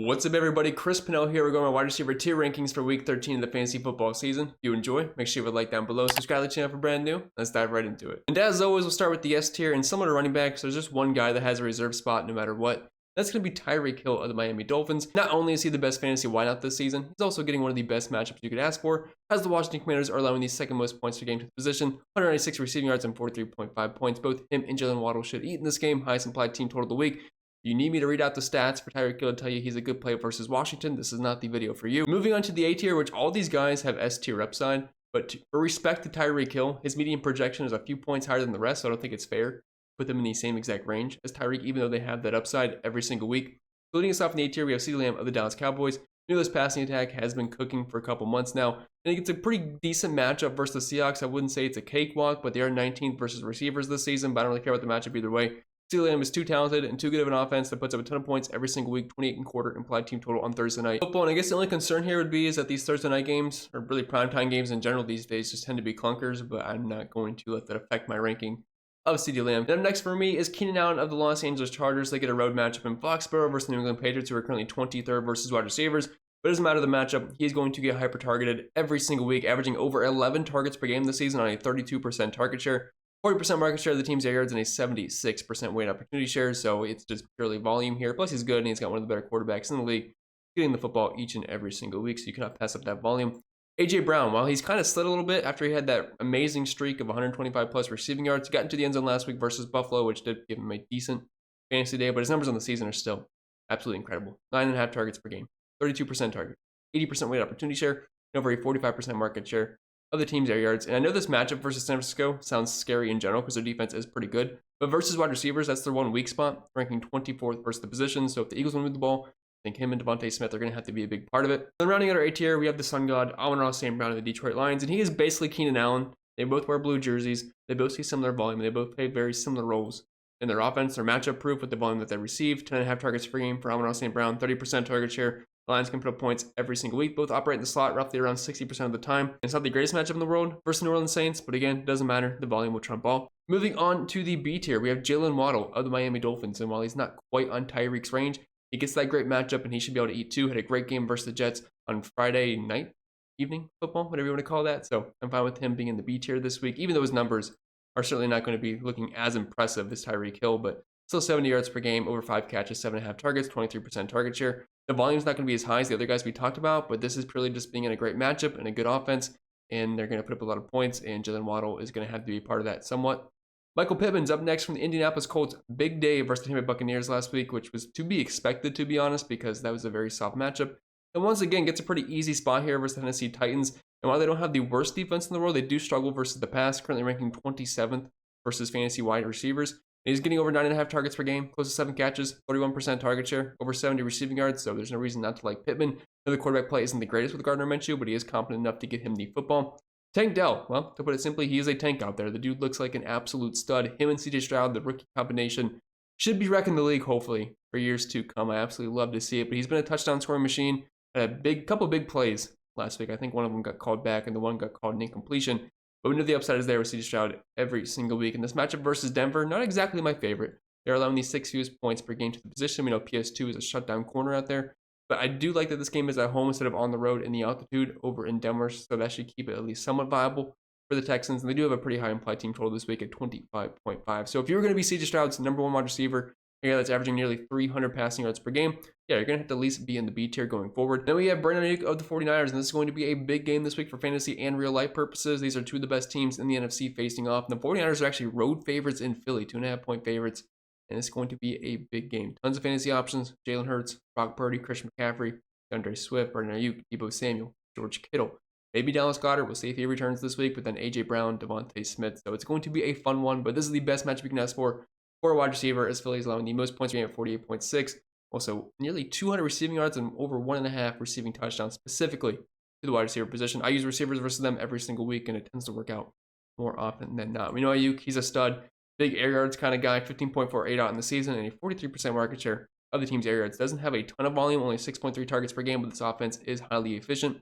What's up, everybody? Chris Pennell here. We're going over wide receiver tier rankings for week 13 of the fantasy football season. If you enjoy, make sure you would like down below. Subscribe to the channel for brand new. Let's dive right into it. And as always, we'll start with the S tier. And similar to running backs, there's just one guy that has a reserve spot no matter what. That's going to be Tyreek Hill of the Miami Dolphins. Not only is he the best fantasy wideout this season, he's also getting one of the best matchups you could ask for, as the Washington Commanders are allowing the second most points per game to the position, 196 receiving yards and 43.5 points. Both him and Jalen Waddle should eat in this game. Highest implied team total of the week. You need me to read out the stats for Tyreek Hill to tell you he's a good play versus Washington. This is not the video for you. Moving on to the A tier, which all these guys have S tier upside. But for respect to Tyreek Hill, his median projection is a few points higher than the rest, so I don't think it's fair to put them in the same exact range as Tyreek, even though they have that upside every single week. Leading us off in the A tier, we have CeeDee Lamb of the Dallas Cowboys. This passing attack has been cooking for a couple months now. I think it's a pretty decent matchup versus the Seahawks. I wouldn't say it's a cakewalk, but they are 19th versus receivers this season, but I don't really care about the matchup either way. CeeDee Lamb is too talented and too good of an offense that puts up a ton of points every single week, 28.25 implied team total on Thursday night football. And I guess the only concern here would be is that these Thursday night games, or really primetime games in general these days, just tend to be clunkers, but I'm not going to let that affect my ranking of CeeDee Lamb. And up next for me is Keenan Allen of the Los Angeles Chargers. They get a road matchup in Foxborough versus the New England Patriots, who are currently 23rd versus wide receivers. But it doesn't matter the matchup, he's going to get hyper targeted every single week, averaging over 11 targets per game this season on a 32% target share. 40% market share of the team's air yards and a 76% weight opportunity share, so it's just purely volume here. Plus, he's good, and he's got one of the better quarterbacks in the league, getting the football each and every single week, so you cannot pass up that volume. A.J. Brown, while he's kind of slid a little bit after he had that amazing streak of 125-plus receiving yards, he got into the end zone last week versus Buffalo, which did give him a decent fantasy day, but his numbers on the season are still absolutely incredible. 9.5 targets per game, 32% target, 80% weight opportunity share, and over a 45% market share of the team's air yards. And I know this matchup versus San Francisco sounds scary in general because their defense is pretty good, but versus wide receivers, that's their one weak spot, ranking 24th versus the position. So if the Eagles want to move the ball, I think him and Devontae Smith are going to have to be a big part of it. Then rounding out our A tier, we have the Sun God, Amon-Ra St. Brown of the Detroit Lions, and he is basically Keenan Allen. They both wear blue jerseys, they both see similar volume, and they both play very similar roles in their offense. They're matchup proof with the volume that they receive. 10.5 targets per game for Amon-Ra St. Brown, 30% target share. The Lions can put up points every single week. Both operate in the slot roughly around 60% of the time. It's not the greatest matchup in the world versus New Orleans Saints, but again, it doesn't matter. The volume will trump all. Moving on to the B tier, we have Jalen Waddle of the Miami Dolphins. And while he's not quite on Tyreek's range, he gets that great matchup and he should be able to eat too. Had a great game versus the Jets on Friday night, evening football, whatever you want to call that. So I'm fine with him being in the B tier this week, even though his numbers are certainly not going to be looking as impressive as Tyreek Hill, but still 70 yards per game, over 5 catches, 7.5 targets, 23% target share. The volume's not going to be as high as the other guys we talked about, but this is purely just being in a great matchup and a good offense, and they're going to put up a lot of points, and Jalen Waddle is going to have to be a part of that somewhat. Michael Pittman's up next from the Indianapolis Colts. Big day versus the Tampa Bay Buccaneers last week, which was to be expected, to be honest, because that was a very soft matchup. And once again, gets a pretty easy spot here versus the Tennessee Titans. And while they don't have the worst defense in the world, they do struggle versus the pass, currently ranking 27th versus fantasy wide receivers. He's getting over 9.5 targets per game, close to 7 catches, 41% target share, over 70 receiving yards, so there's no reason not to like Pittman. The quarterback play isn't the greatest with Gardner Minshew, but he is competent enough to get him the football. Tank Dell, well, to put it simply, he is a tank out there. The dude looks like an absolute stud. Him and CJ Stroud, the rookie combination, should be wrecking the league, hopefully, for years to come. I absolutely love to see it, but he's been a touchdown scoring machine. Had a couple big plays last week. I think one of them got called back, and the one got called an incompletion. But we know the upside is there with CJ Stroud every single week. And this matchup versus Denver, not exactly my favorite. They're allowing these 6 fewest points per game to the position. We know PS2 is a shutdown corner out there. But I do like that this game is at home instead of on the road in the altitude over in Denver. So that should keep it at least somewhat viable for the Texans. And they do have a pretty high implied team total this week at 25.5. So if you're going to be CJ Stroud's number one wide receiver, a guy that's averaging nearly 300 passing yards per game, yeah, you're going to have to at least be in the B tier going forward. Then we have Brandon Aiyuk of the 49ers, and this is going to be a big game this week for fantasy and real life purposes. These are two of the best teams in the NFC facing off. And the 49ers are actually road favorites in Philly, 2.5-point favorites. And it's going to be a big game. Tons of fantasy options. Jalen Hurts, Brock Purdy, Christian McCaffrey, DeAndre Swift, Brandon Aiyuk, Deebo Samuel, George Kittle. Maybe Dallas Goedert. We'll see if he returns this week, but then A.J. Brown, Devontae Smith. So it's going to be a fun one, but this is the best matchup you can ask for a wide receiver, as Philly is allowing the most points per game at 48.6. Also, nearly 200 receiving yards and over 1.5 receiving touchdowns specifically to the wide receiver position. I use receivers versus them every single week, and it tends to work out more often than not. We know Aiyuk, he's a stud. Big air yards kind of guy, 15.48 out in the season, and a 43% market share of the team's air yards. Doesn't have a ton of volume, only 6.3 targets per game, but this offense is highly efficient.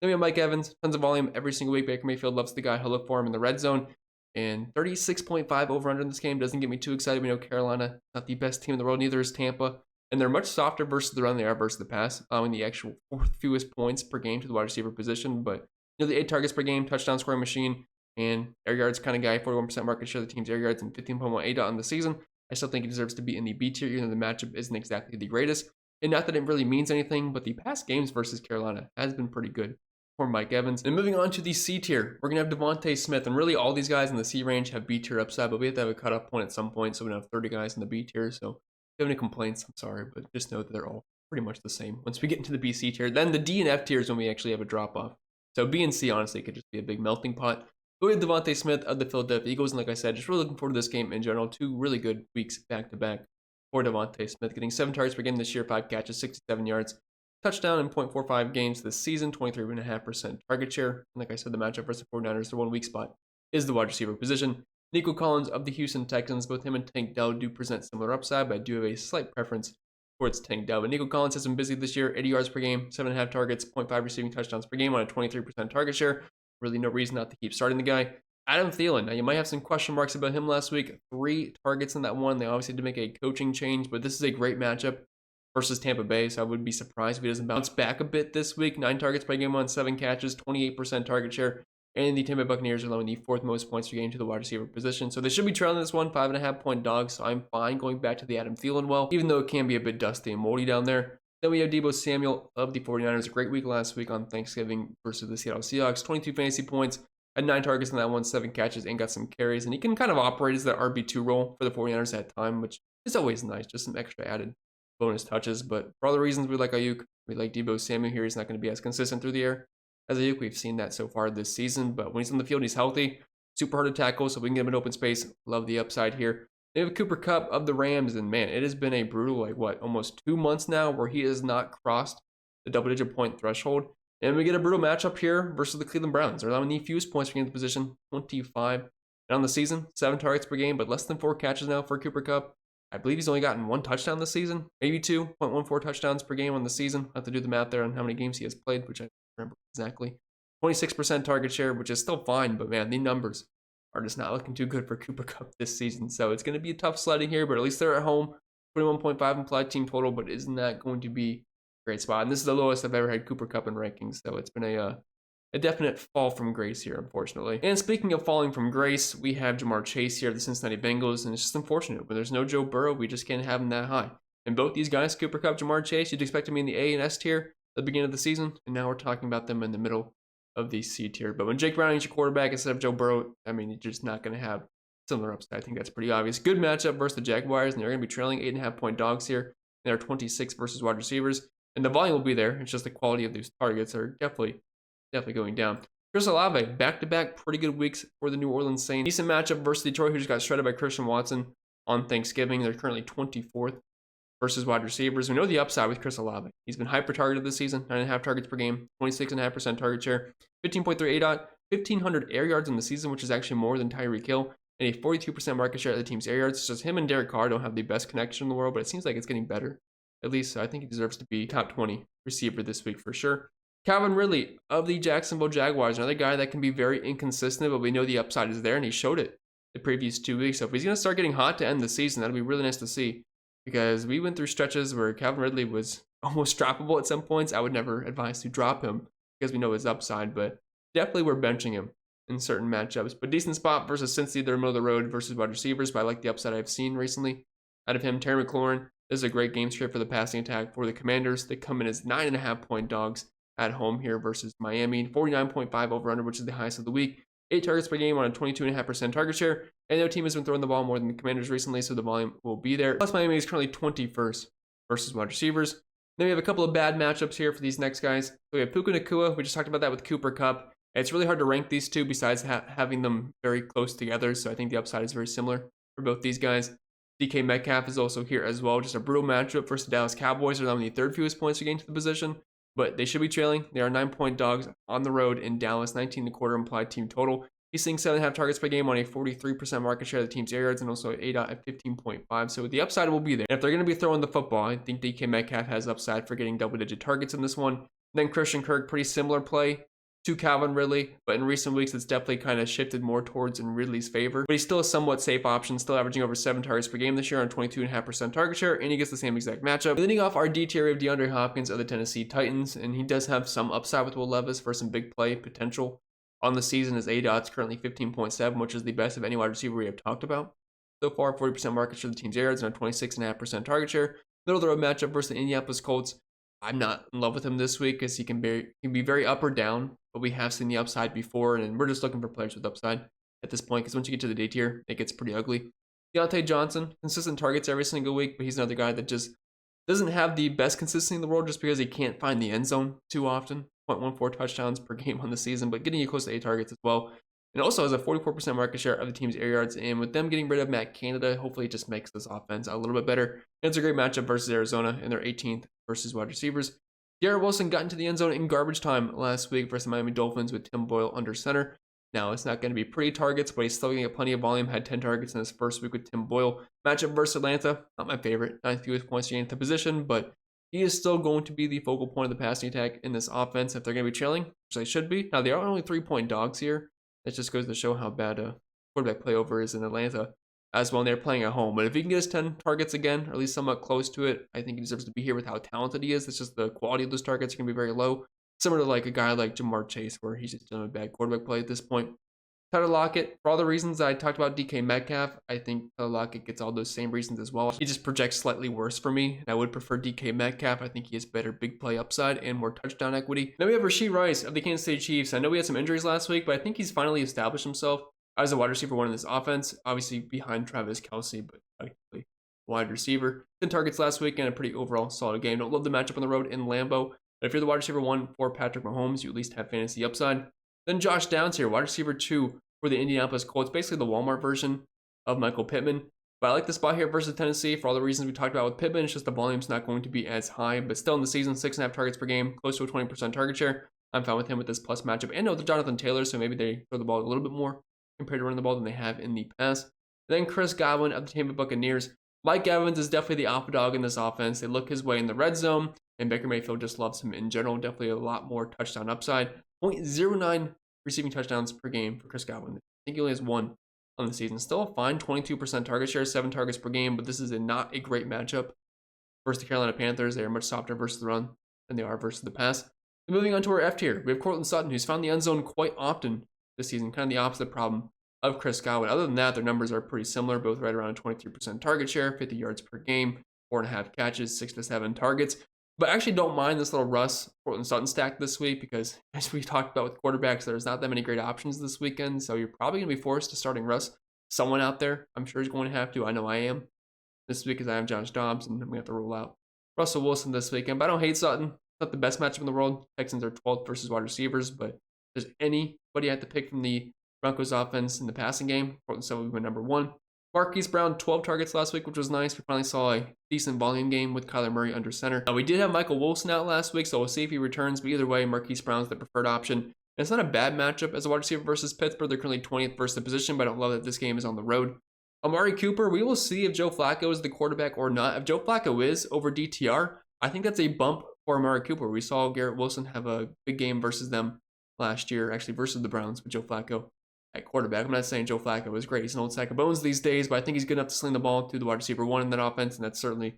Then we have Mike Evans, tons of volume every single week. Baker Mayfield loves the guy. He'll look for him in the red zone. And 36.5 over under in this game doesn't get me too excited. We know Carolina, not the best team in the world, neither is Tampa. And they're much softer versus the run they are versus the pass, allowing the actual fourth fewest points per game to the wide receiver position. But the 8 targets per game, touchdown scoring machine, and air yards kind of guy, 41% market share of the team's air yards and 15.1 ADOT on the season. I still think he deserves to be in the B tier, even though the matchup isn't exactly the greatest. And not that it really means anything, but the past games versus Carolina has been pretty good for Mike Evans. And moving on to the C tier, we're going to have Devontae Smith. And really all these guys in the C range have B tier upside, but we have to have a cutoff point at some point. So we have 30 guys in the B tier. So if you have any complaints, I'm sorry, but just know that they're all pretty much the same. Once we get into the B, C tier, then the D and F tier is when we actually have a drop off. So B and C, honestly, could just be a big melting pot. We have Devontae Smith of the Philadelphia Eagles, and like I said, just really looking forward to this game in general. 2 really good weeks back-to-back for Devontae Smith, getting 7 targets per game this year, 5 catches, 67 yards, touchdown in 0.45 games this season, 23.5% target share. And like I said, the matchup versus the 49ers, the 1 weak spot is the wide receiver position. Nico Collins of the Houston Texans, both him and Tank Dell do present similar upside, but I do have a slight preference towards Tank Dell. But Nico Collins has been busy this year, 80 yards per game, 7.5 targets, 0.5 receiving touchdowns per game on a 23% target share. Really no reason not to keep starting the guy. Adam Thielen, now you might have some question marks about him last week. 3 targets in that one. They obviously had to make a coaching change, but this is a great matchup versus Tampa Bay, so I would be surprised if he doesn't bounce back a bit this week. 9 targets per game on 7 catches, 28% target share, and the Tampa Bay Buccaneers are allowing the 4th most points per game to the wide receiver position. So they should be trailing this one, 5.5 point dogs, so I'm fine going back to the Adam Thielen well, even though it can be a bit dusty and moldy down there. Then we have Deebo Samuel of the 49ers. A great week last week on Thanksgiving versus the Seattle Seahawks. 22 fantasy points, had 9 targets in that one, 7 catches, and got some carries. And he can kind of operate as that RB2 role for the 49ers at time, which is always nice. Just some extra added bonus touches. But for all the reasons we like Ayuk, we like Deebo Samuel here. He's not going to be as consistent through the air as Ayuk. We've seen that so far this season. But when he's on the field, he's healthy. Super hard to tackle, so we can get him in open space. Love the upside here. They have Cooper Kupp of the Rams, and man, it has been a brutal, almost 2 months now where he has not crossed the double-digit point threshold. And we get a brutal matchup here versus the Cleveland Browns. They're allowing the fewest points per game in the position, 25. And on the season, 7 targets per game, but less than 4 catches now for Cooper Kupp. I believe he's only gotten 1 touchdown this season, maybe 2.14 touchdowns per game on the season. I have to do the math there on how many games he has played, which I don't remember exactly. 26% target share, which is still fine, but man, the numbers are just not looking too good for Cooper Kupp this season. So it's going to be a tough sledding here, but at least they're at home. 21.5 implied team total, but isn't that going to be a great spot? And this is the lowest I've ever had Cooper Kupp in rankings, so it's been a definite fall from grace here, unfortunately. And speaking of falling from grace, we have Ja'Marr Chase here of the Cincinnati Bengals, and it's just unfortunate. When there's no Joe Burrow, we just can't have him that high. And both these guys, Cooper Kupp, Ja'Marr Chase, you'd expect them in the A and S tier at the beginning of the season, and now we're talking about them in the middle of the C tier. But when Jake Browning's your quarterback instead of Joe Burrow, I mean, you're just not going to have similar upside. I think that's pretty obvious. Good matchup versus the Jaguars, and they're going to be trailing 8.5 point dogs here. They're 26 versus wide receivers, and the volume will be there. It's just the quality of these targets are definitely going down. Chris Olave, back-to-back pretty good weeks for the New Orleans Saints. Decent matchup versus Detroit, who just got shredded by Christian Watson on Thanksgiving. They're currently 24th versus wide receivers. We know the upside with Chris Olave. He's been hyper-targeted this season, 9.5 targets per game, 26.5% target share, 15.3 ADOT, 1,500 air yards in the season, which is actually more than Tyreek Hill, and a 42% market share of the team's air yards. It's just him and Derek Carr don't have the best connection in the world, but it seems like it's getting better. At least I think he deserves to be top 20 receiver this week for sure. Calvin Ridley of the Jacksonville Jaguars, another guy that can be very inconsistent, but we know the upside is there, and he showed it the previous 2 weeks. So if he's going to start getting hot to end the season, that'll be really nice to see, because we went through stretches where Calvin Ridley was almost droppable at some points. I would never advise to drop him because we know his upside, but definitely we're benching him in certain matchups. But decent spot versus Cincy, they're middle of the road versus wide receivers, but I like the upside I've seen recently out of him. Terry McLaurin, this is a great game script for the passing attack for the Commanders. They come in as 9.5 point dogs at home here versus Miami. 49.5 over-under, which is the highest of the week. 8 targets per game on a 22.5% target share. And their team has been throwing the ball more than the Commanders recently, so the volume will be there. Plus, Miami is currently 21st versus wide receivers. Then we have a couple of bad matchups here for these next guys. So we have Puka Nacua. We just talked about that with Cooper Kupp. It's really hard to rank these two besides having them very close together, so I think the upside is very similar for both these guys. DK Metcalf is also here as well. Just a brutal matchup versus the Dallas Cowboys. They're allowing the 3rd fewest points to gain to the position, but they should be trailing. They are 9-point dogs on the road in Dallas, 19.25 implied team total. He's seeing 7.5 targets per game on a 43% market share of the team's air yards, and also ADOT at 15.5. So the upside will be there. And if they're going to be throwing the football, I think DK Metcalf has upside for getting double-digit targets in this one. Then Christian Kirk, pretty similar play to Calvin Ridley, but in recent weeks, it's definitely kind of shifted more towards in Ridley's favor. But he's still a somewhat safe option, still averaging over 7 targets per game this year on 22.5% target share, and he gets the same exact matchup. Leading off our D tier, we have DeAndre Hopkins of the Tennessee Titans, and he does have some upside with Will Levis for some big play potential on the season. His ADOT's currently 15.7, which is the best of any wide receiver we have talked about. So far, 40% market share of the team's yards and a 26.5% target share. Middle of the road matchup versus the Indianapolis Colts. I'm not in love with him this week because he can be very up or down, but we have seen the upside before, and we're just looking for players with upside at this point because once you get to the D tier, it gets pretty ugly. Deontay Johnson, consistent targets every single week, but he's another guy that just doesn't have the best consistency in the world just because he can't find the end zone too often. 0.14 touchdowns per game on the season, but getting you close to 8 targets as well. And also has a 44% market share of the team's air yards. And with them getting rid of Matt Canada, hopefully it just makes this offense a little bit better. And it's a great matchup versus Arizona in their 18th versus wide receivers. Garrett Wilson got into the end zone in garbage time last week versus the Miami Dolphins with Tim Boyle under center. Now, it's not going to be pretty targets, but he's still going to get plenty of volume. Had 10 targets in his first week with Tim Boyle. Matchup versus Atlanta, not my favorite. Not the fewest points to gain into position, but he is still going to be the focal point of the passing attack in this offense if they're going to be trailing, which they should be. Now, they are only 3-point dogs here. That just goes to show how bad a quarterback play over is in Atlanta as well. And they're playing at home. But if he can get his 10 targets again, or at least somewhat close to it, I think he deserves to be here with how talented he is. It's just the quality of those targets are going to be very low. Similar to like a guy like Jamar Chase, where he's just doing a bad quarterback play at this point. Tyler Lockett, for all the reasons I talked about DK Metcalf, I think Tyler Lockett gets all those same reasons as well. He just projects slightly worse for me, and I would prefer DK Metcalf. I think he has better big play upside and more touchdown equity. Then we have Rashee Rice of the Kansas City Chiefs. I know we had some injuries last week, but I think he's finally established himself as a wide receiver one in this offense, obviously behind Travis Kelce, but technically wide receiver. 10 targets last week and a pretty overall solid game. Don't love the matchup on the road in Lambeau, but if you're the wide receiver one for Patrick Mahomes, you at least have fantasy upside. Then Josh Downs here, wide receiver 2 for the Indianapolis Colts, basically the Walmart version of Michael Pittman. But I like the spot here versus Tennessee for all the reasons we talked about with Pittman. It's just the volume's not going to be as high, but still in the season, 6.5 targets per game, close to a 20% target share. I'm fine with him with this plus matchup. And no, the Jonathan Taylor, so maybe they throw the ball a little bit more compared to running the ball than they have in the past. Then Chris Godwin of the Tampa Buccaneers. Mike Evans is definitely the alpha dog in this offense. They look his way in the red zone, and Baker Mayfield just loves him in general. Definitely a lot more touchdown upside. 0.09 receiving touchdowns per game for Chris Godwin. I think he only has 1 on the season. Still a fine 22% target share, 7 targets per game, but this is not a great matchup versus the Carolina Panthers. They are much softer versus the run than they are versus the pass. And moving on to our F tier, we have Courtland Sutton, who's found the end zone quite often this season, kind of the opposite problem of Chris Godwin. Other than that, their numbers are pretty similar, both right around 23% target share, 50 yards per game, 4.5 catches, 6 to 7 targets. But I actually don't mind this little Russ Courtland Sutton stack this week because, as we talked about with quarterbacks, there's not that many great options this weekend. So you're probably going to be forced to starting Russ. Someone out there, I'm sure, is going to have to. I know I am this week because I have Josh Dobbs, and I'm going to have to roll out Russell Wilson this weekend. But I don't hate Sutton. Not the best matchup in the world. Texans are 12th versus wide receivers, but if there's anybody I have to pick from the Broncos offense in the passing game, Courtland Sutton would be my number 1. Marquise Brown, 12 targets last week, which was nice. We finally saw a decent volume game with Kyler Murray under center. Now, we did have Michael Wilson out last week, so we'll see if he returns. But either way, Marquise Brown's the preferred option. And it's not a bad matchup as a wide receiver versus Pittsburgh. They're currently 20th versus the position, but I don't love that this game is on the road. Amari Cooper, we will see if Joe Flacco is the quarterback or not. If Joe Flacco is over DTR, I think that's a bump for Amari Cooper. We saw Garrett Wilson have a big game versus them last year, actually versus the Browns with Joe Flacco at quarterback. I'm not saying Joe Flacco is great. He's an old sack of bones these days, but I think he's good enough to sling the ball to the wide receiver 1 in that offense, and that's certainly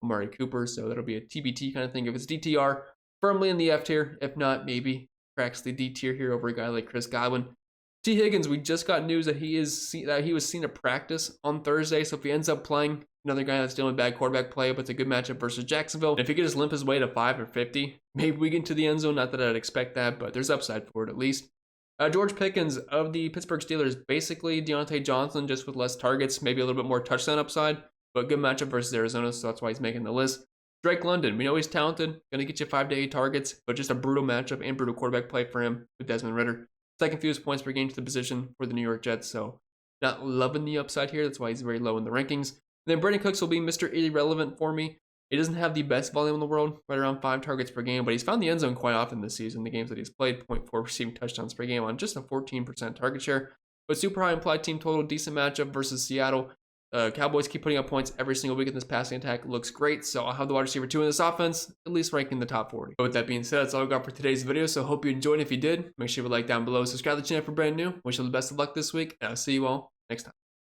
Amari Cooper. So that'll be a TBT kind of thing. If it's DTR, firmly in the F tier. If not, maybe cracks the D tier here over a guy like Chris Godwin. T. Higgins, we just got news that he was seen at practice on Thursday. So if he ends up playing, another guy that's dealing with bad quarterback play, but it's a good matchup versus Jacksonville. And if he could just limp his way to 5 or 50, maybe we get into the end zone. Not that I'd expect that, but there's upside for it at least. George Pickens of the Pittsburgh Steelers, basically Deontay Johnson, just with less targets, maybe a little bit more touchdown upside, but good matchup versus Arizona, so that's why he's making the list. Drake London, we know he's talented, going to get you 5 to 8 targets, but just a brutal matchup and brutal quarterback play for him with Desmond Ridder. Second fewest points per game to the position for the New York Jets, so not loving the upside here. That's why he's very low in the rankings. And then Brandon Cooks will be Mr. Irrelevant for me. He doesn't have the best volume in the world, right around 5 targets per game, but he's found the end zone quite often this season. The games that he's played, 0.4 receiving touchdowns per game on just a 14% target share. But super high implied team total, decent matchup versus Seattle. Cowboys keep putting up points every single week in this passing attack. It looks great. So I'll have the wide receiver 2 in this offense, at least ranking in the top 40. But with that being said, that's all I got for today's video. So hope you enjoyed. If you did, make sure you like down below. Subscribe to the channel if you're brand new. Wish you all the best of luck this week. And I'll see you all next time.